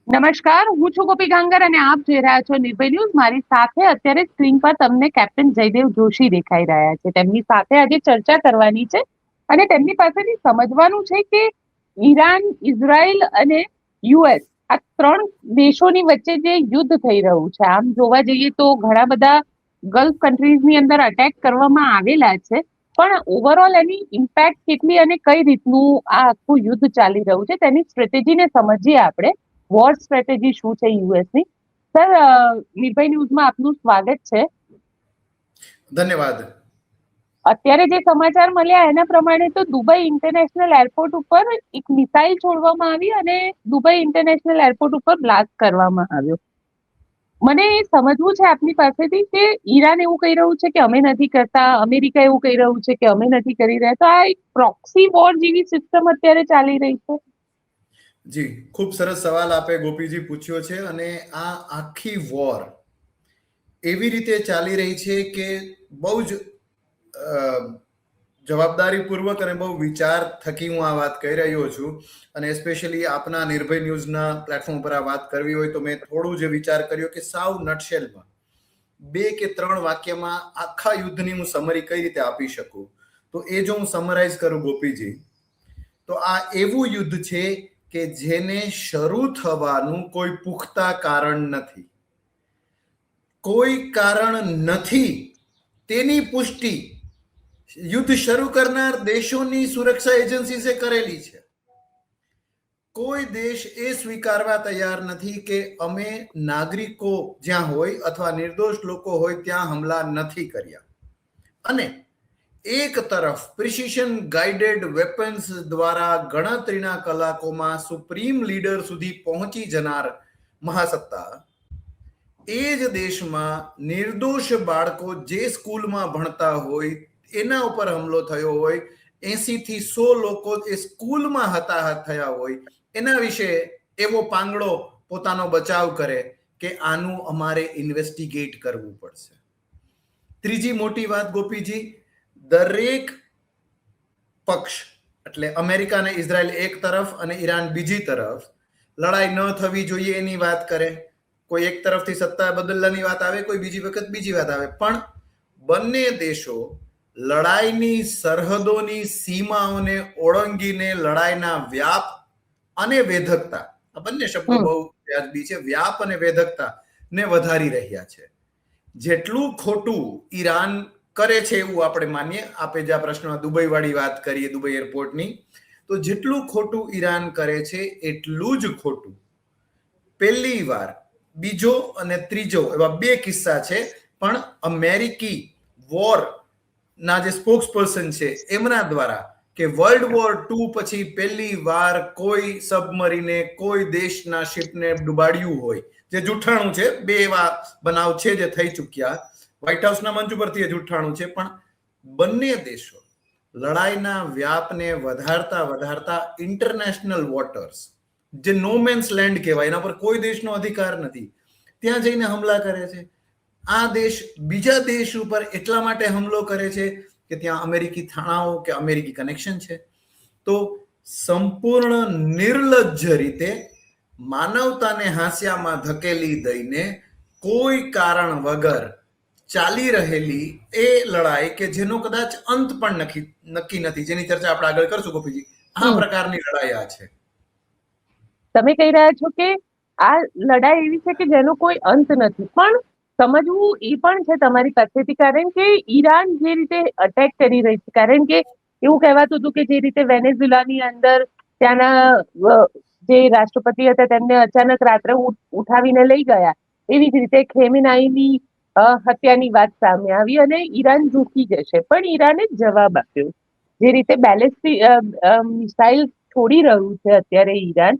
નમસ્કાર, હું છું ગોપી ગાંગર અને આપ જોઈ રહ્યા છો નિર્ભય ન્યૂઝ. મારી સાથે અત્યારે સ્ક્રીન પર તમને કેપ્ટન જયદેવ જોશી દેખાઈ રહ્યા છે. તેમની સાથે આજે ચર્ચા કરવાની છે અને તેમની પાસેથી સમજવાનું છે કે ઈરાન, ઇઝરાયલ અને યુએસ આ ત્રણ દેશોની વચ્ચે જે યુદ્ધ થઈ રહ્યું છે, આમ જોવા જઈએ તો ઘણા બધા ગલ્ફ કન્ટ્રીઝની અંદર અટેક કરવામાં આવેલા છે, પણ ઓવરઓલ એની ઇમ્પેક્ટ કેટલી અને કઈ રીતનું આ આખું યુદ્ધ ચાલી રહ્યું છે તેની સ્ટ્રેટેજીને સમજીએ આપણે. વોર સ્ટ્રેટેજી શું છે યુએસની? સર, નિર્ભય ન્યૂઝમાં આપનું સ્વાગત છે. ધન્યવાદ. અત્યારે જે સમાચાર મળ્યા એના પ્રમાણે તો દુબઈ ઇન્ટરનેશનલ એરપોર્ટ ઉપર એક મિસાઇલ છોડવામાં આવી અને દુબઈ ઇન્ટરનેશનલ એરપોર્ટ ઉપર બ્લાસ્ટ કરવામાં આવ્યો. મને એ સમજવું છે આપની પાસેથી કે ઈરાન એવું કહી રહ્યું છે કે અમે નથી કરતા, અમેરિકા એવું કહી રહ્યું છે કે અમે નથી કરી રહ્યા, તો આ એક પ્રોક્સી વોર જેવી સિસ્ટમ અત્યારે ચાલી રહી છે. જી, ખૂબ સરસ સવાલ આપે ગોપીજી પૂછ્યો છે. અને આ આખી વોર એવી રીતે ચાલી રહી છે કે બહુ જ જવાબદારીપૂર્વક અને બહુ વિચાર થકી હું આ વાત કહી રહ્યો છું. અને સ્પેશિયલી આપના નિર્ભય ન્યૂઝના પ્લેટફોર્મ પર આ વાત કરવી હોય તો મેં થોડું જે વિચાર કર્યો કે સાવ નટશેલમાં 2 કે 3 વાક્યમાં આખા યુદ્ધની હું સમરી કઈ રીતે આપી શકું. તો એ જો હું સમરાઇઝ કરું ગોપીજી, તો આ એવું યુદ્ધ છે કે જેને શરૂ થવાનું કોઈ પુખ્તા કારણ નથી. કોઈ કારણ નથી તેની પુષ્ટિ યુદ્ધ શરૂ કરનાર દેશોની સુરક્ષા એજન્સી કરેલી છે. કોઈ દેશ એ સ્વીકારવા તૈયાર નથી કે અમે નાગરિકો જ્યાં હોય અથવા નિર્દોષ લોકો હોય ત્યાં હુમલા નથી કર્યા. અને એક તરફ પ્રિસિશન ગાઇડેડ વેપન્સ દ્વારા ગણતરીના કલાકોમાં સુપ્રીમ લીડર સુધી પહોંચી જનાર મહાસત્તા, એ જ દેશમાં નિર્દોષ બાળકો જે સ્કૂલમાં ભણતા હોય એના ઉપર હુમલો થયો હોય, 80 થી 100 લોકો એ સ્કૂલમાં હતાહત થયા હોય, એના વિશે એવો પાંગડો પોતાનો બચાવ કરે કે આનું અમારે ઇન્વેસ્ટિગેટ કરવું પડશે. ત્રીજી મોટી વાત ગોપીજી, દરેક પક્ષ એટલે અમેરિકા અને ઇઝરાયલ એક તરફ અને ઈરાન બીજી તરફ લડાઈ ન થવી જોઈએ એની વાત કરે. કોઈ એક તરફથી સત્તા બદલવાની વાત આવે, કોઈ બીજી વખત બીજી વાત આવે, પણ બંને દેશો લડાઈની સરહદોની સીમાઓને ઓળંગીને લડાઈના વ્યાપ અને વેધકતા, આ બંને શબ્દો બહુ વ્યાજબી છે, વ્યાપ અને વેધકતા ને વધારી રહ્યા છે. જેટલું ખોટું ઈરાન કરે છે એવું આપણે માનીએ, આપે જે આ પ્રશ્નમાં દુબઈ વાળી વાત કરીએ, દુબઈ એરપોર્ટની, તો જેટલું ખોટું ઈરાન કરે છે એટલું જ ખોટું પહેલી વાર બીજો અને ત્રીજો એવા 2 કિસ્સા છે. પણ અમેરિકી વોર ના જે સ્પોક્સ પર્સન છે એમના દ્વારા કે વર્લ્ડ વોર 2 પછી પહેલી વાર કોઈ સબમરીને કોઈ દેશના શિપને ડુબાડ્યું હોય, જે જૂઠાણું છે. 2 એવા બનાવ છે જે થઈ ચૂક્યા, વ્હાઇટ હાઉસના મંચ ઉપરથી એ જૂઠાણું છે. પણ બંને દેશો લડાઈના વ્યાપને વધારતા વધારતા ઇન્ટરનેશનલ વોટર્સ, જે નો મેન્સ લેન્ડ કહેવાય, એના પર કોઈ દેશનો અધિકાર નથી, ત્યાં જઈને હુમલા કરે છે. આ દેશ બીજા દેશ ઉપર એટલા માટે હુમલો કરે છે કે ત્યાં અમેરિકી થાણાઓ કે અમેરિકી કનેક્શન છે. તો સંપૂર્ણ નિર્લજ્જ રીતે માનવતાને હાંસિયામાં ધકેલી દઈને કોઈ કારણ વગર ચાલી રહેલી એ લડાઈ કે જેનો કદાચ અંત પણ નક્કી નથી, જેની ચર્ચા આપણે આગળ કરશું ગોપીજી, આ પ્રકારની લડાઈ આ છે. તમે કહી રહ્યા છો કે આ લડાઈ એવી છે કે જેનો કોઈ અંત નથી, પણ સમજવું એ પણ છે તમારી પાસેથી, કારણ કે ઈરાન જે રીતે અટેક કરી રહી છે, કારણ કે એવું કહેવાતું હતું કે જે રીતે વેનેઝુલાની અંદર ત્યાંના જે રાષ્ટ્રપતિ હતા તેમને અચાનક રાત્રે ઉઠાવીને લઈ ગયા, એવી જ રીતે ખેમેનાઈની હત્યાની વાત સામે આવી અને ઈરાન ઝૂકી જશે. પણ ઈરાને જવાબ આપ્યો. જે રીતે બેલેસ્ટિક મિસાઇલ છોડી રહ્યું છે અત્યારે ઈરાન,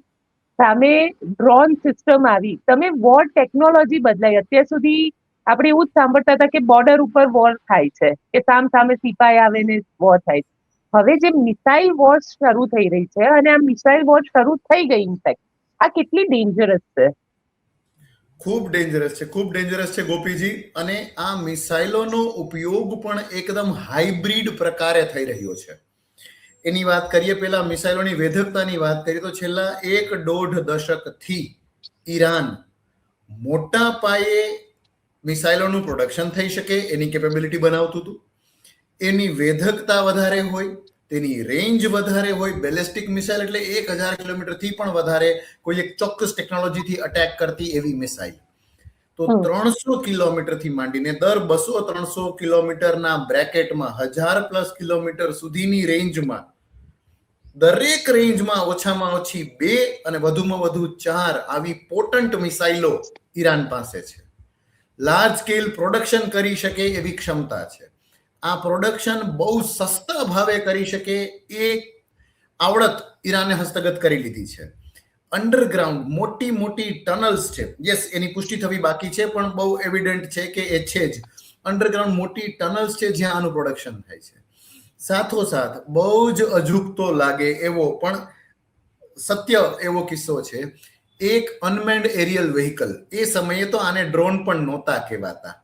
સામે ડ્રોન સિસ્ટમ આવી, તમે વોર ટેકનોલોજી બદલાઈ. અત્યાર સુધી આપણે એવું જ સાંભળતા હતા કે બોર્ડર ઉપર વોર થાય છે, કે સામે સિપાઈ આવે ને વોર થાય છે. હવે જે મિસાઇલ વોર શરૂ થઈ રહી છે અને આ મિસાઇલ વોર શરૂ થઈ ગઈ, ઇનફેક્ટ આ કેટલી ડેન્જરસ છે? ખૂબ ડેન્જરસ છે, ખૂબ ડેન્જરસ છે ગોપીજી. અને આ મિસાઇલોનો ઉપયોગ પણ એકદમ હાઇબ્રિડ પ્રકારે થઈ રહ્યો છે. એની વાત કરીએ, પહેલા મિસાઇલોની વેધકતાની વાત કરીએ તો છેલ્લા 1.5 દશકથી ઈરાન મોટા પાયે મિસાઇલોનું પ્રોડક્શન થઈ શકે એની કેપેબિલિટી બનાવતું હતું. એની વેધકતા વધારે હોય, તેની રેન્જ વધારે હોય. બેલેસ્ટિક મિસાઇલ એટલે 1000 કિલોમીટરથી પણ વધારે કોઈ એક ચોક્કસ ટેકનોલોજીથી અટેક કરતી એવી મિસાઇલ. તો 300 કિલોમીટરથી માંડીને દર 200-300 કિલોમીટરના બ્રેકેટમાં 1000+ કિલોમીટર સુધીની રેન્જમાં, દરેક રેન્જમાં ઓછામાં ઓછી 2 અને વધુમાં વધુ 4 આવી પોટન્ટ મિસાઇલો ઈરાન પાસે છે. લાર્જ સ્કેલ પ્રોડક્શન કરી શકે એવી ક્ષમતા છે. આ પ્રોડક્શન બહુ સસ્તા ભાવે કરી શકે એ આવડત ઈરાને હસ્તગત કરી લીધી છે. અંડરગ્રાઉન્ડ મોટી મોટી ટનલ્સ છે. યસ, એની પુષ્ટિ થવી બાકી છે, પણ બહુ એવિડન્ટ છે કે એ છે જ. અંડરગ્રાઉન્ડ મોટી ટનલ્સ છે જ્યાં આનું પ્રોડક્શન થાય છે. સાથોસાથ બહુ જ અજુગતો લાગે એવો પણ સત્ય એવો કિસ્સો છે, એક અનમેન્ડ એરિયલ વ્હીકલ. એ સમયે તો આને ડ્રોન પણ નહોતા કહેવાતા,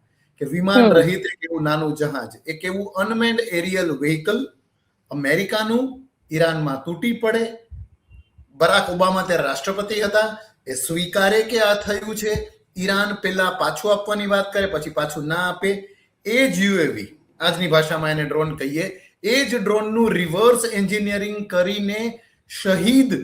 કે વિમાન રહિત એવું નાનું જહાજ, એક એવું અનમેન્ડ એરિયલ વ્હીકલ અમેરિકાનું ઈરાનમાં તૂટી પડે. બરાક ઓબામા ત્યારે રાષ્ટ્રપતિ હતા, એ સ્વીકારે કે આ થયું છે. ઈરાન પહેલા પાછું આપવાની વાત કરે, પછી પાછું ના આપે. એ જ યુએવી, આજની ભાષામાં એને ડ્રોન કહીએ, એ જ ડ્રોનનું રિવર્સ એન્જિનિયરિંગ કરીને શહીદ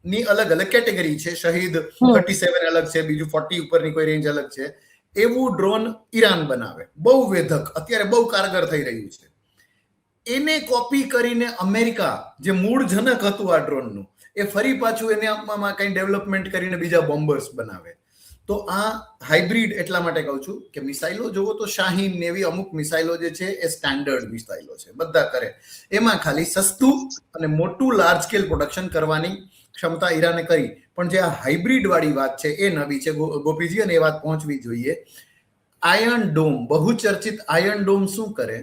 ની અલગ અલગ કેટેગરી છે. શહીદ 37 અલગ છે, બીજું 40 ઉપરની કોઈ રેન્જ અલગ છે. એવું ડ્રોન ઈરાન બનાવે, બહુ વેધક, અત્યારે બહુ કારગર થઈ રહ્યું છે. એને કોપી કરીને અમેરિકા, જે મૂળ જનક હતું આ ડ્રોનનું, એ ફરી પાછું એને આમાં કંઈ ડેવલપમેન્ટ કરીને બીજા બોમ્બર્સ બનાવે. તો આ હાઇબ્રિડ એટલા માટે કહું છું કે મિસાઇલો જોવો તો શાહીન ને એવી અમુક મિસાઇલો જે છે એ સ્ટાન્ડર્ડ મિસાઇલો છે, બધા કરે. એમાં ખાલી સસ્તું અને મોટું લાર્જ સ્કેલ પ્રોડક્શન કરવાની ક્ષમતા ઈરાને કરી. પણ જે આ હાઇબ્રિડ વાળી વાત છે એ નવી છે ગોપીજી, અને એ વાત પહોંચવી જોઈએ. આયર્ન ડોમ, બહુ ચર્ચિત આયર્ન ડોમ શું કરે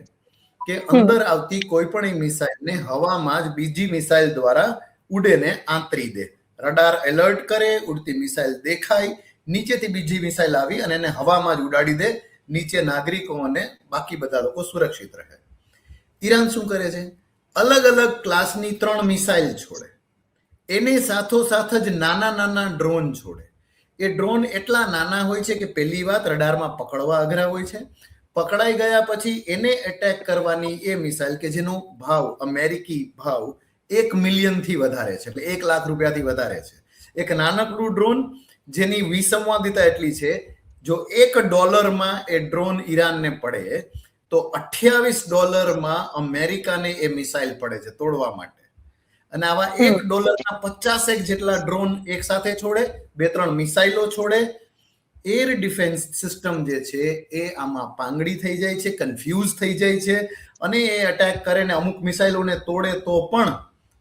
કે અંદર આવતી કોઈ પણ મિસાઇલને હવામાં જ બીજી મિસાઇલ દ્વારા ઉડેને આંતરી દે. રડાર એલર્ટ કરે, ઉડતી મિસાઇલ દેખાય, નીચેથી બીજી મિસાઇલ આવી અને એને હવામાં જ ઉડાડી દે. નીચે નાગરિકો અને બાકી બધા લોકો સુરક્ષિત રહે. ઈરાન શું કરે છે? અલગ અલગ ક્લાસની 3 મિસાઇલ છોડે. એની સાથોસાથ જ નાના નાના ડ્રોન છોડે. એ ડ્રોન એટલા નાના હોય છે કે પહેલી વાત રડારમાં પકડવા અઘરા હોય છે. પકડાઈ ગયા પછી એને એટેક કરવાની એ મિસાઇલ કે જેનો ભાવ, અમેરિકી ભાવ 1 મિલિયનથી વધારે છે, એટલે 1 લાખ રૂપિયાથી વધારે છે. એક નાનકડું ડ્રોન જેની વિસંવાદિતા એટલી છે, જો $1 એ ડ્રોન ઈરાનને પડે તો $28 અમેરિકાને એ મિસાઇલ પડે છે તોડવા માટે. અને આવા $1 50 જેટલા ડ્રોન એક સાથે છોડે, 2-3 મિસાઇલો છોડે. એર ડિફેન્સ સિસ્ટમ જે છે એ આમાં પાંગડી થઈ જાય છે, કન્ફ્યુઝ થઈ જાય છે, અને એ અટેક કરે ને અમુક મિસાઇલોને તોડે તો પણ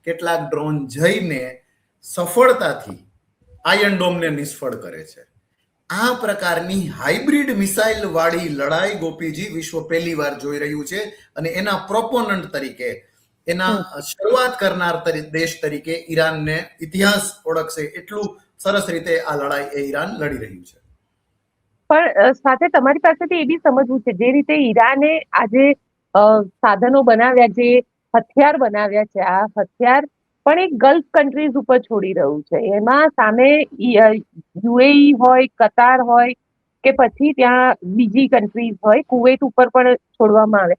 કેટલાક ડ્રોન જઈને સફળતાથી આયર્ન ડોમને નિષ્ફળ કરે છે. આ પ્રકારની હાઇબ્રિડ મિસાઇલ વાળી લડાઈ ગોપીજી વિશ્વ પહેલી વાર જોઈ રહ્યું છે. અને એના પ્રોપોનન્ટ તરીકે, એના શરૂઆત કરનાર દેશ તરીકે ઈરાનને ઇતિહાસ ઓળખશે એટલું સરસ રીતે આ લડાઈ એ ઈરાન લડી રહ્યું છે. પણ સાથે તમારી પાસેથી એ બી સમજવું છે, જે રીતે ઈરાને આજે સાધનો બનાવ્યા, જે હથિયાર બનાવ્યા છે, આ હથિયાર પણ એક ગલ્ફ કન્ટ્રીઝ ઉપર છોડી રહ્યું છે. એમાં સામે યુએઈ હોય, કતાર હોય, કે પછી ત્યાં બીજી કન્ટ્રીઝ હોય, કુવૈત ઉપર પણ છોડવામાં આવે.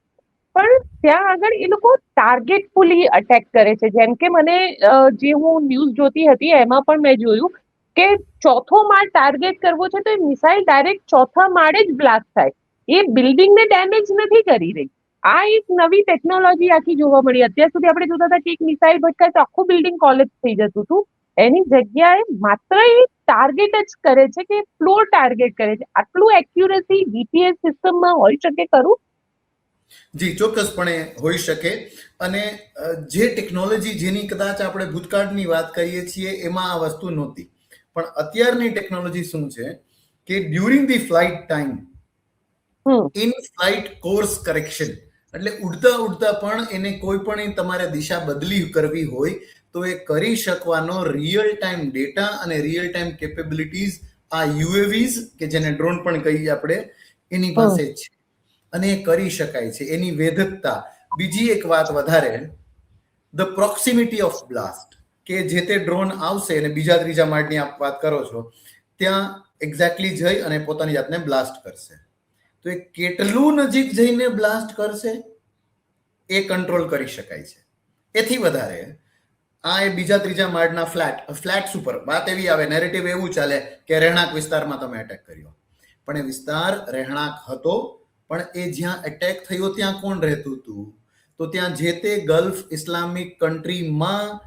પણ ત્યાં આગળ એ લોકો ટાર્ગેટફુલી અટેક કરે છે. જેમ કે મને જે હું ન્યૂઝ જોતી હતી એમાં પણ મેં જોયું કે 4થો માળ ટાર્ગેટ કરવો છે તો એ મિસાઇલ ડાયરેક્ટ 4થા માળે જ બ્લાસ્ટ થાય. એ બિલ્ડિંગને ડેમેજ નથી કરી રહી. આ એક નવી ટેકનોલોજી આખી જોવા મળી. અત્યાર સુધી આપણે જોતા હતા કે એક મિસાઇલ ભટકાય તો આખું બિલ્ડિંગ કોલેપ્સ થઈ જતું હતું. એની જગ્યાએ માત્ર એ ટાર્ગેટ જ કરે છે, કે ફ્લોર ટાર્ગેટ કરે છે. આટલું એક્યુરેસી જીપીએસ સિસ્ટમમાં હોઈ શકે ખરું? જી, ચોક્કસપણે હોઈ શકે. અને જે ટેકનોલોજી જેની કદાચ આપણે ભૂતકાળની વાત કરીએ છીએ એમાં આ વસ્તુ નહોતી, પણ અત્યારની ટેકનોલોજી શું છે કે during the flight time, in flight course correction, એટલે ઉડતા ઉડતા પણ એને કોઈ પણ તમારે દિશા બદલી કરવી હોય તો એ કરી શકવાનો રિયલ ટાઈમ ડેટા અને રિયલ ટાઈમ કેપેબિલિટીઝ આ યુએવીઝ, કે જેને ડ્રોન પણ કહીએ આપણે, એની પાસે છે. અને એ કરી શકાય છે. એની વેધકતા. બીજી એક વાત વધારે, ધ પ્રોક્સિમિટી ઓફ બ્લાસ્ટ, કે જે તે ડ્રોન આવશે અને બીજા ત્રીજા માળની આપ વાત કરો છો, ત્યાં એક્ઝેક્ટલી જઈ અને પોતાની જાતને બ્લાસ્ટ કરશે. તો એ કેટલું નજીક જઈને બ્લાસ્ટ કરશે એ કંટ્રોલ કરી શકાય છે. એથી વધારે આ એ બીજા ત્રીજા માળના ફ્લેટ્સ ઉપર વાત એવી આવે, નેરેટિવ એવું ચાલે કે રહેણાંક વિસ્તારમાં તમે અટેક કર્યો, પણ એ વિસ્તાર રહેણાંક હતો, પણ એ જ્યાં અટેક થયો ત્યાં કોણ રહેતું હતું? તો ત્યાં જે તે ગલ્ફ ઇસ્લામિક કન્ટ્રીમાં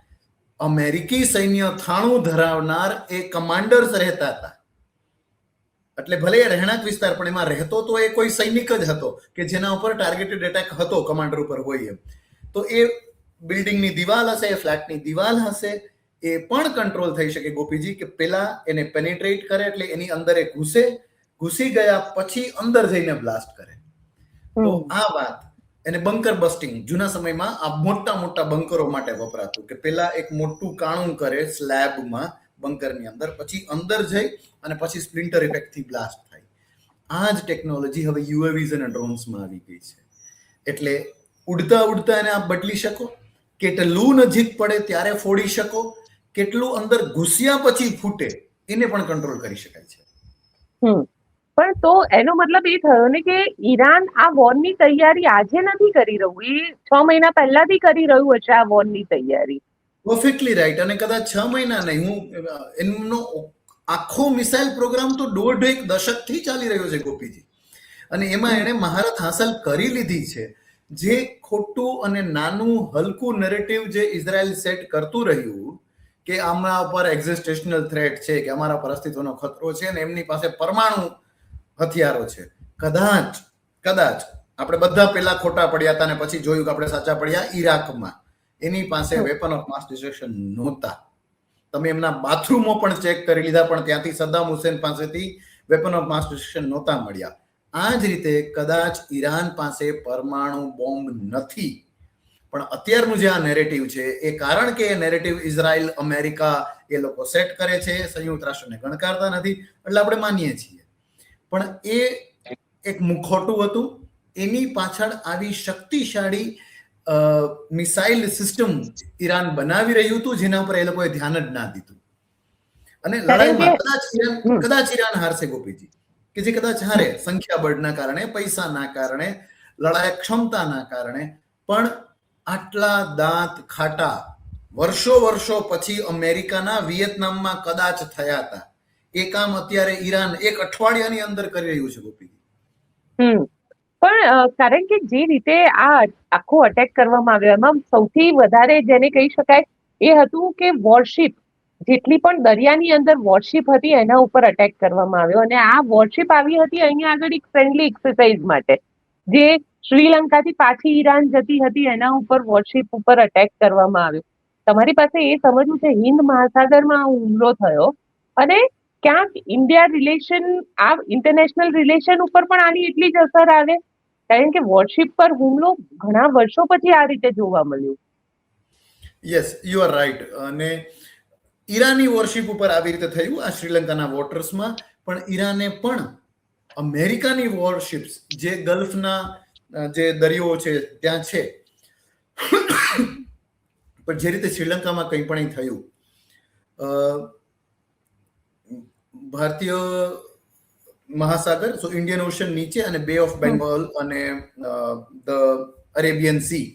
અમેરિકી સૈન્ય થાણું ધરાવનાર એ કમાન્ડર્સ રહેતા હતા. એટલે ભલે એ રહેણાંક વિસ્તાર, પણ એમાં રહેતો તો એ કોઈ સૈનિક જ હતો કે જેના ઉપર ટાર્ગેટેડ એટેક હતો, કમાન્ડર ઉપર હોય એમ. તો એ બિલ્ડિંગની દિવાલ હશે, ફ્લેટની દિવાલ હશે, એ પણ કંટ્રોલ થઈ શકે ગોપીજી, કે પેલા એને પેનિટ્રેટ કરે, એટલે એની અંદર એ ઘૂસી ગયા પછી અંદર જઈને બ્લાસ્ટ કરે. તો આ વાત એને બંકર બસ્ટિંગ જૂના સમયમાં આ મોટા મોટા બંકરો માટે વપરાતું, કે પેલા એક મોટું કાણું કરે સ્લેબમાં બંકરની અંદર, પછી અંદર જઈ અને પછી સ્પ્લિન્ટર ઇફેક્ટથી બ્લાસ્ટ થાય. આ જ ટેકનોલોજી હવે યુએવીઝ અને ડ્રોન્સમાં આવી ગઈ છે. એટલે ઉડતા ઉડતા એને આપ બદલી શકો, કેટલું નજીક પડે ત્યારે ફોડી શકો, કેટલું અંદર ઘૂસ્યા પછી ફૂટે એને પણ કંટ્રોલ કરી શકાય છે. પણ તો એનો મતલબ એ થયો ને કે ઈરાન આ વોરની તૈયારી આજે નથી કરી રહ્યું, એ 6 મહિના પહેલાથી કરી રહ્યું હશે આ વોરની તૈયારી. Perfectly right. અને કદાચ 6 મહિના નહીં, એમનો આખો મિસાઇલ પ્રોગ્રામ તો 1.5 દશકથી ચાલી રહ્યો છે ગોપીજી. અને એમાં એણે મહારત હાંસલ કરી લીધી છે. જે ખોટું અને નાનું હલકું નેરેટિવ જે ઇઝરાયલ સેટ કરતું રહ્યું કે આમના ઉપર એક્ઝિસ્ટેશનલ થ્રેટ છે, કે અમારા પર અસ્તિત્વનો ખતરો છે અને એમની પાસે પરમાણુ હથિયારો છે, કદાચ આપણે બધા પેલા ખોટા પડ્યા હતા ને પછી જોયું કે આપણે સાચા પડ્યા ઈરાકમાં. એની પાસે વેપન ઓફ માસ ડિસ્ટ્રક્શન નહોતા. તમે એમના બાથરૂમો પણ ચેક કરી લીધા, પણ ત્યાંથી સદ્દામ હુસેન પાસેથી વેપન ઓફ માસ ડિસ્ટ્રક્શન નહોતા મળ્યા. આ જ રીતે કદાચ ઈરાન પાસે પરમાણુ બોમ્બ નથી, પણ અત્યારનું જે આ નેરેટિવ છે એ કારણ કે એ નેરેટિવ ઇઝરાયલ, અમેરિકા એ લોકો સેટ કરે છે, સંયુક્ત રાષ્ટ્રને ગણકારતા નથી, એટલે આપણે માનીએ છીએ. પણ એ એક મુખોટું હતું. એની પાછળ આવી શક્તિશાળી મિસાઇલ સિસ્ટમ ઈરાન બનાવી રહ્યું હતું, જેના ઉપર એ લોકોએ ધ્યાન જ ના દીધું. અને લડાઈમાં કદાચ ઈરાન હારશે ગોપીજી, કે જે કદાચ હારે સંખ્યાબળના કારણે, પૈસાના કારણે, લડાઈ ક્ષમતાના કારણે, પણ આટલા દાંત ખાટા વર્ષો પછી અમેરિકાના વિયેતનામમાં કદાચ થયા હતા. એ કામ અત્યારે ઈરાન 1 અઠવાડિયાની અંદર કરી રહ્યું છે ગોપીજી. પણ કારણ કે જે રીતે આ આખો અટેક કરવામાં આવ્યો, એમાં સૌથી વધારે જેને કહી શકાય એ હતું કે વોરશિપ, જેટલી પણ દરિયાની અંદર વોરશિપ હતી એના ઉપર અટેક કરવામાં આવ્યો. અને આ વોરશિપ આવી હતી અહીંયા આગળ એક ફ્રેન્ડલી એક્સરસાઇઝ માટે, જે શ્રીલંકાથી પાછી ઈરાન જતી હતી એના ઉપર વોરશિપ ઉપર અટેક કરવામાં આવ્યો. તમારી પાસે એ સમજવું છે હિન્દ મહાસાગરમાં હુમલો થયો અને ક્યાંક ઇન્ડિયા રિલેશન, આ ઇન્ટરનેશનલ રિલેશન ઉપર પણ આની એટલી જ અસર આવે, કારણ કે વોરશિપ પર હુમલો ઘણા વર્ષો પછી આ રીતે જોવા મળ્યું. Yes, you are right. અને ઈરાની વોરશિપ ઉપર આવી રીતે થયું આ શ્રીલંકાના વોટર્સમાં, પણ ઈરાને પણ અમેરિકાની વોરશિપ્સ જે ગલ્ફના જે દરિયો છે ત્યાં છે, પણ જે રીતે શ્રીલંકામાં કંઈ પણ થયું, ભારતીય મહાસાગર, સો ઇન્ડિયન ઓશન નીચે, અને બે ઓફ બેંગોલ અને ધ અરેબિયન સી,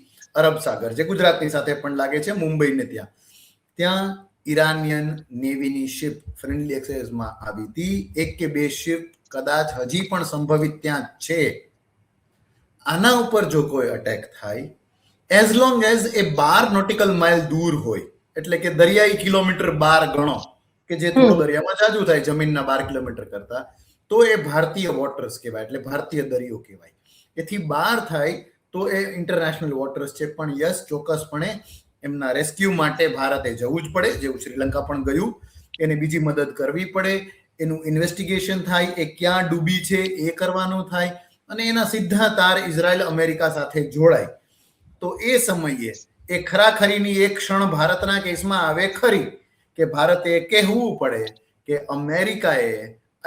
અરબ સાગર, જે ગુજરાતની સાથે પણ લાગે છે, મુંબઈને ત્યાં ઈરાનિયન નેવીની શિપ ફ્રેન્ડલી એક્સરસાઇઝમાં આવી હતી. 1 કે 2 શિપ કદાચ હજી પણ સંભવિત ત્યાં છે. આના ઉપર જો કોઈ અટેક થાય, as long as a 12 nautical mile દૂર હોય, એટલે કે દરિયાઈ કિલોમીટર 12 ગણો, કે જે થોડું દરિયામાં જાજુ થાય જમીનના 12 કિલોમીટર કરતા, તો એ ભારતીય વોટર્સ કહેવાય, એટલે ભારતીય દરિયો કહેવાય. એથી 12 થાય તો એ ઇન્ટરનેશનલ વોટર્સ છે. પણ યસ, ચોક્કસપણે એમના રેસ્ક્યુ માટે ભારતે જવું જ પડે, જેવું શ્રીલંકા પણ ગયું. એને બીજી મદદ કરવી પડે, એનું ઇન્વેસ્ટિગેશન થાય, એ ક્યાં ડૂબી છે એ કરવાનું થાય, અને એના સીધા તાર ઇઝરાયલ, અમેરિકા સાથે જોડાય. તો એ સમયે એ ખરાખરીની એક ક્ષણ ભારતના કેસમાં આવે ખરી, કે ભારતે કહેવું પડે કે અમેરિકાએ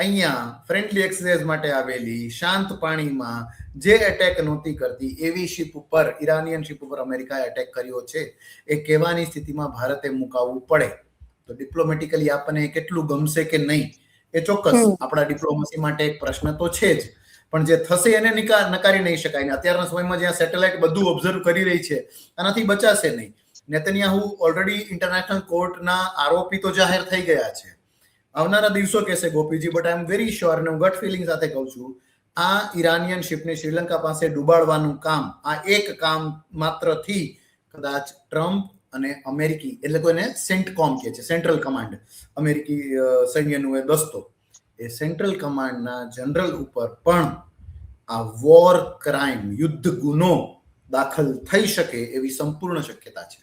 અહીંયા ફ્રેન્ડલી એક્સરસાઇઝ માટે આવેલી શાંત પાણીમાં જે એટેક નહોતી કરતી એવી શિપ ઉપર, ઈરાનિયન શિપ ઉપર અમેરિકાએ અટેક કર્યો છે, એ કહેવાની સ્થિતિમાં ભારતે મુકાવવું પડે. તો ડિપ્લોમેટિકલી આપણને કેટલું ગમશે કે નહીં, એ ચોક્કસ આપણા ડિપ્લોમસી માટે એક પ્રશ્ન તો છે જ, પણ જે થશે એને નકારી નહીં શકાય. ને અત્યારના સમયમાં જ્યાં સેટેલાઇટ બધું ઓબ્ઝર્વ કરી રહી છે, આનાથી બચાશે નહીં. નેતન્યાહુ ઓલરેડી ઇન્ટરનેશનલ કોર્ટના આરોપી તો જાહેર થઈ ગયા છે. આવનારા દિવસો કહેશે Gopiji, but I am very sure, અને હું ગટ ફિલિંગ સાથે કહું છું, આ ઈરાનિયન શિપને શ્રીલંકા પાસે ડૂબાડવાનું કામ, આ એક કામ માત્રથી કદાચ ટ્રમ્પ અને અમેરિકી, એટલે કોઈને સેન્ટકોમ કહે છે, સેન્ટ્રલ કમાન્ડ, અમેરિકી સૈન્યનું એ દસ્તો, એ સેન્ટ્રલ કમાન્ડના જનરલ ઉપર પણ આ વોર ક્રાઇમ, યુદ્ધ ગુનો દાખલ થઈ શકે એવી સંપૂર્ણ શક્યતા છે.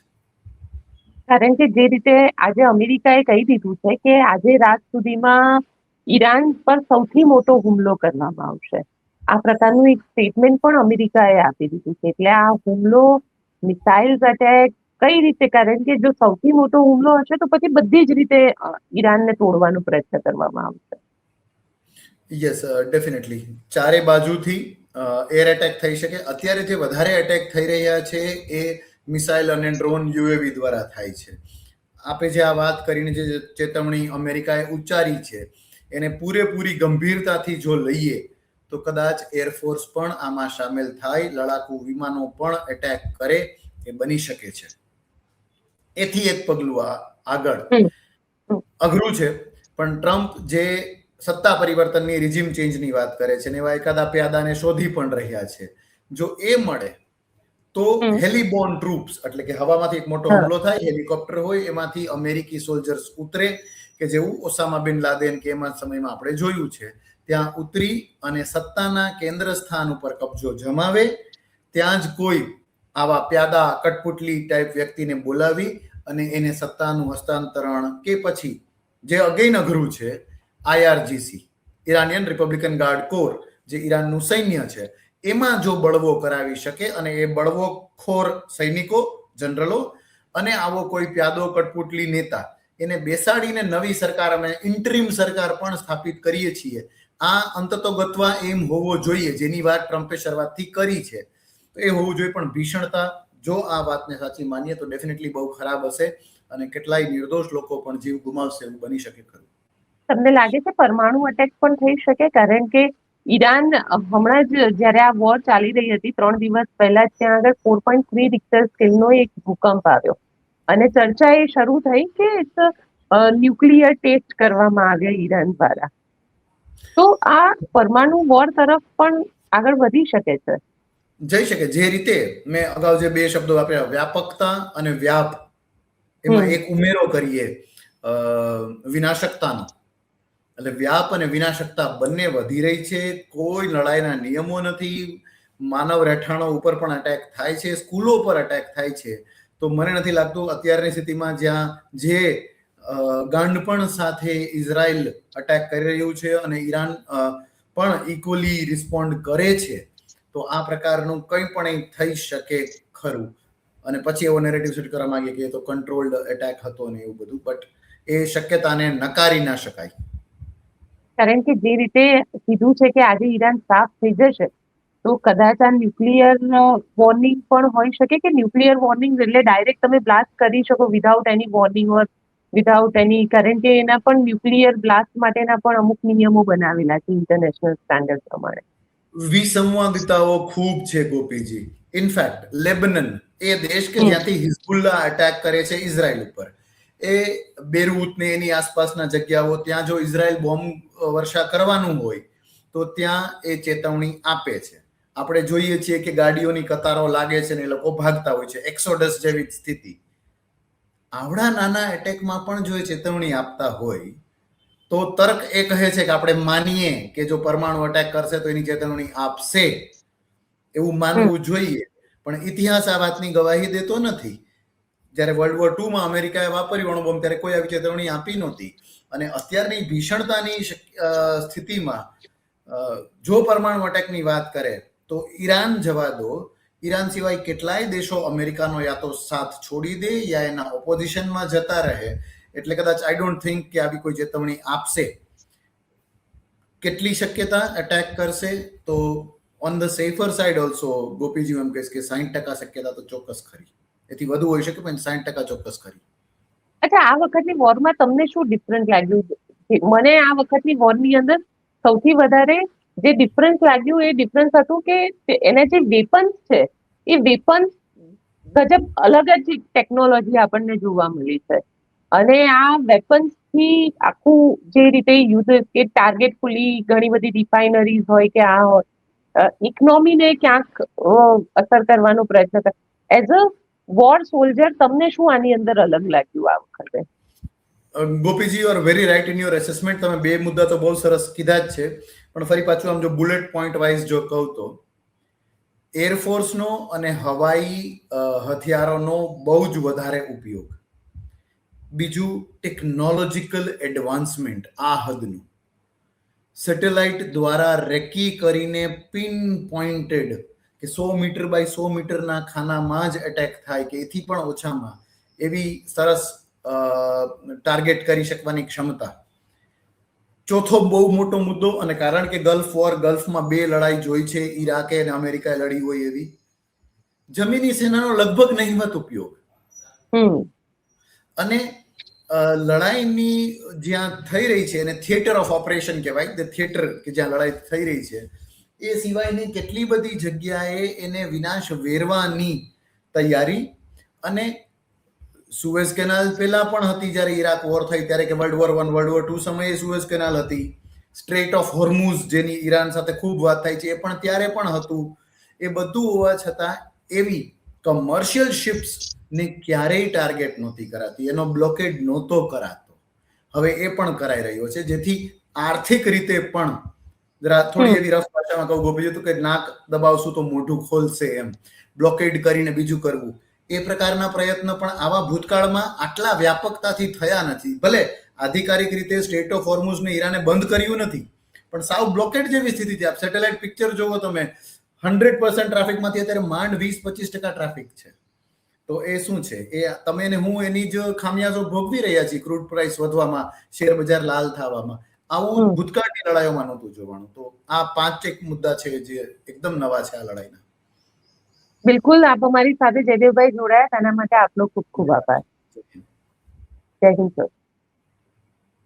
કારણ કે જે રીતે આજે અમેરિકાએ કહી દીધું છે કે આજે રાત સુધીમાં ઈરાન પર સૌથી મોટો હુમલો કરવામાં આવશે, આ પ્રકારનું એક સ્ટેટમેન્ટ પણ અમેરિકાએ આપી દીધું છે. એટલે આ હુમલો, મિસાઇલ્સ અટેક કઈ રીતે, કારણ કે જો સૌથી મોટો હુમલો હશે તો પછી બધી જ રીતે ઈરાનને તોડવાનો પ્રયત્ન કરવામાં આવશે. યસ, ડેફિનેટલી ચારે બાજુથી એર એટેક થઈ શકે. અત્યારે જે વધારે એટેક થઈ રહ્યા છે એ મિસાઇલ અને ડ્રોન, યુએવી દ્વારા થાય છે. આપે જે આ વાત કરીને જે ચેતવણી અમેરિકાએ ઉચ્ચારી છે એને પૂરેપૂરી ગંભીરતાથી જો લઈએ તો કદાચ એરફોર્સ પણ આમાં સામેલ થાય, લડાકુ વિમાનો પણ એટેક કરે, એ બની શકે છે. એથી એક પગલું આગળ અઘરું છે, પણ ટ્રમ્પ જે સત્તા પરિવર્તનની, રિજીમ ચેન્જની વાત કરે છે ને એવા એકાદા પ્યાદાને શોધી પણ રહ્યા છે. જો એ મળે તો હેલિબોર્ન ટ્રુપ્સ, એટલે કે હવામાંથી એક મોટો હુમલો થાય, હેલિકોપ્ટર હોય, એમાંથી અમેરિકી સોલ્જર્સ ઉતરે, કે જેવું ઓસામા બિન લાદેન કે એમાં સમયમાં આપણે જોયું છે, ત્યાં ઉતરી અને સત્તાના કેન્દ્ર સ્થાન ઉપર કબજો જમાવે. ત્યાં જ કોઈ આવા પ્યાદા, કટપુટલી ટાઈપ વ્યક્તિને બોલાવી અને એને સત્તાનું હસ્તાંતરણ, કે પછી જે અગેન અઘરું છે, IRGC, ઈરાનિયન રિપબ્લિકન ગાર્ડ કોર, જે ઈરાનનું સૈન્ય છે, એમાં જો બળવો કરાવી શકે અને એ બળવોખોર સૈનિકો, જનરલો અને આવો કોઈ પ્યાદો, કટપુટલી નેતા, એને બેસાડીને નવી સરકાર, અમે ઇન્ટરિમ સરકાર પણ સ્થાપિત કરીએ છીએ, આ અંતતોગત્વા એમ હોવો જોઈએ, જેની વાત ટ્રમ્પે શરૂઆતથી કરી છે. તો એ હોવું જોઈએ. પણ ભીષણતા, જો આ વાતને સાચી માનીએ તો ડેફિનેટલી બહુ ખરાબ હશે અને કેટલાય નિર્દોષ લોકો પણ જીવ ગુમાવશે, એવું બની શકે ખરું. તમને લાગે છે પરમાણુ અટેક પણ થઈ શકે? કારણ કે ઈરાન હમણાં જ જ્યારે આ વોર ચાલી રહી હતી 3 દિવસ પહેલા જ ત્યાં આગળ 4.3 રિક્ટર સ્કેલનો એક ભૂકંપ આવ્યો અને ચર્ચા એ શરૂ થઈ કે ન્યુક્લિયર ટેસ્ટ કરવામાં આવ્યા ઈરાન દ્વારા. તો આ પરમાણુ વોર તરફ પણ આગળ વધી શકે છે. જઈ શકે. જે રીતે મેં અગાઉ જે 2 શબ્દો વાપર્યા, વ્યાપકતા અને વ્યાપ, એમાં એક ઉમેરો કરીએ વિનાશકતાનો. એટલે વ્યાપ અને વિનાશકતા બંને વધી રહી છે. કોઈ લડાઈના નિયમો નથી. માનવ રહેઠાણો ઉપર પણ અટેક થાય છે, સ્કૂલો પર અટેક થાય છે. તો મને નથી લાગતું અત્યારની સ્થિતિમાં જ્યાં જે ગાંડપણ સાથે ઇઝરાયલ અટેક કરી રહ્યું છે અને ઈરાન પણ ઇક્વલી રિસ્પોન્ડ કરે છે, તો આ પ્રકારનું કંઈ પણ થઈ શકે ખરું. અને પછી એવો નેરેટિવ સેટ કરવા માંગીએ કે તો કંટ્રોલ્ડ એટેક હતો ને એવું બધું, બટ એ શક્યતાને નકારી ના શકાય. કારણ કે જે રીતે કીધું છે કે આજે ઈરાન સાફ થઈ જશે, તો કદાચ આ ન્યુક્લિયર વોર્નિંગ પણ હોઈ શકે, કે ન્યુક્લિયર વોર્નિંગ એટલે ડાયરેક્ટ તમે બ્લાસ્ટ કરી શકો વિધાઉટ એની વોર્નિંગ ઓર વિધાઉટ એની, કારણ કે એના પણ ન્યુક્લિયર બ્લાસ્ટ માટેના પણ અમુક નિયમો બનાવેલા છે ઇન્ટરનેશનલ સ્ટાન્ડર્ડ પ્રમાણે. વિસંવાદિતાઓ ખૂબ છે ગોપીજી. ઇનફેક્ટ લેબનન એ દેશ કે જ્યાંથી હિઝબુલ્લા અટેક કરે છે ઇઝરાયલ ઉપર, એ બેરૂત ને એની આસપાસના જગ્યાઓ, ત્યાં જો ઇઝરાયલ બોમ્બ વર્ષા કરવાનું હોય તો ત્યાં એ ચેતવણી આપે છે. આપણે જોઈએ છીએ કે ગાડીઓની કતારો લાગે છે ને એ લોકો ભાગતા હોય છે, એક્સોડસ જેવી સ્થિતિ. આવડા નાના એટેકમાં પણ જો એ ચેતવણી આપતા હોય તો તર્ક એ કહે છે કે આપણે માનીએ કે જો પરમાણુ અટેક કરશે તો એની ચેતવણી આપશે, એવું માનવું જોઈએ. પણ ઇતિહાસ આ વાતની ગવાહી દેતો નથી. જ્યારે વર્લ્ડ વોર 2 માં અમેરિકાએ વાપર્યો અણુબોમ્બ ત્યારે કોઈ આવી ચેતવણી આપી નહોતી. અને અત્યારની ભીષણતાની સ્થિતિમાં જો પરમાણુ અટેકની વાત કરે તો ઈરાન જવા દો, ઈરાન સિવાય કેટલાય દેશો અમેરિકાનો યા તો સાથ છોડી દે યા એના ઓપોઝિશનમાં જતા રહે. એટલે કદાચ આઈ ડોન્ટ થિંક કે આવી કોઈ ચેતવણી આપશે. કેટલી શક્યતા અટેક કરશે? તો on the safer side also Gopiji એમ કહીશ કે 60% શક્યતા તો ચોક્કસ ખરી. એથી વધુ હોઈ શકે પણ 60% ચોક્કસ ખરી. અચ્છા, આ વખતની વોરમાં તમને શું ડિફરન્ટ લાગ્યું? મને આ વખતની વોરની અંદર સૌથી વધારે જે ડિફરન્સ લાગ્યું એ ડિફરન્સ હતું કે એના જે વેપન્સ છે એ વેપન્સ ગજબ અલગ જ ટેકનોલોજી આપણને જોવા મળી છે. અને આ વેપન્સ થી આખું જે રીતે યુદ્ધ કે ટાર્ગેટફુલી ઘણી બધી રિફાઇનરીઝ હોય કે આ હોય ઇકોનોમીને ક્યાંક અસર કરવાનો પ્રયત્ન કરે. એઝ અ વોર સોલ્જર તમને શું આની અંદર અલગ લાગ્યું આ વખતે? Gopiji you are very right in your assessment. તમે બે મુદ્દા તો બહુ સરસ કીધા જ છે, પણ ફરી પાછું આમ જો બુલેટ પોઈન્ટ વાઇઝ જો કહું તો એરફોર્સનો અને હવાઈ હથિયારોનો બહુ જ વધારે ઉપયોગ. બીજું ટેકનોલોજીકલ એડવાન્સમેન્ટ આ હદનું. સેટેલાઇટ દ્વારા રેકી કરીને પિન પોઇન્ટેડ કે 100 મીટર બાય 100 મીટરના ખાનામાં જ એટેક થાય કે એથી પણ ઓછામાં એવી સરસ ટાર્ગેટ કરી શકવાની ક્ષમતા. ચોથો બહુ મોટો મુદ્દો, અને કારણ કે ગલ્ફમાં બે લડાઈ જોઈ છે, ઈરાકે અને અમેરિકાએ લડી હોય એવી, જમીની સેનાનો લગભગ નહિવત ઉપયોગ. અને લડાઈની જ્યાં થઈ રહી છે એને થિયેટર ઓફ ઓપરેશન કહેવાય, ધ થિયેટર કે જ્યાં લડાઈ થઈ રહી છે એ સિવાયની કેટલી બધી જગ્યાએ એને વિનાશ વેરવાની તૈયારી. અને સુએઝ કેનાલ પહેલા પણ હતી જ્યારે ઈરાક વોર થઈ ત્યારે, કે વર્લ્ડ વોર 1 વર્લ્ડ વોર 2 સમયે સુએઝ કેનાલ હતી. સ્ટ્રેટ ઓફ હોર્મુઝ જેની ઈરાન સાથે ખૂબ વાત થાય છે એ પણ ત્યારે પણ હતું. એ બધું હોવા છતાં એવી કમર્શિયલ શિપ્સ ને ક્યારેય ટાર્ગેટ નહોતી કરાતી, એનો બ્લોકેડ નહોતો કરાતો. હવે એ પણ કરાઈ રહ્યો છે, જેથી આર્થિક રીતે પણ જરા થોડી એવી રફ ભાષામાં કહું ગોપીજી તો કે નાક દબાવશું તો મોઢું ખોલશે એમ, બ્લોકેડ કરીને બીજું કરવું, એ પ્રકારના પ્રયત્ન પણ આવા ભૂતકાળમાં આટલા વ્યાપકતાથી થયા નથી. ભલે આધિકારિક રીતે સ્ટેટ ઓફ હોર્મુઝને ઈરાને બંધ કર્યું નથી, પણ સાવ બ્લોકેડ જેવી સ્થિતિ છે. આપ સેટેલાઇટ પિક્ચર જોવો તમે, 100% ટ્રાફિકમાંથી અત્યારે માંડ 20-25% ટ્રાફિક છે. તો એ શું છે, એ તમે ને હું એની જ ખામિયાજો ભોગવી રહ્યા છીએ. ક્રૂડ પ્રાઇસ વધવામાં, શેર બજાર લાલ થવામાં. આવું ભૂતકાળની લડાઈઓમાં નહોતું જોવાનું. તો આ 5 એક મુદ્દા છે જે એકદમ નવા છે આ લડાઈના. બિલકુલ, આપ અમારી સાથે જયદેવભાઈ જોડાયા તેના માટે આપનો ખૂબ ખૂબ આભાર. જય હિન્દ સર.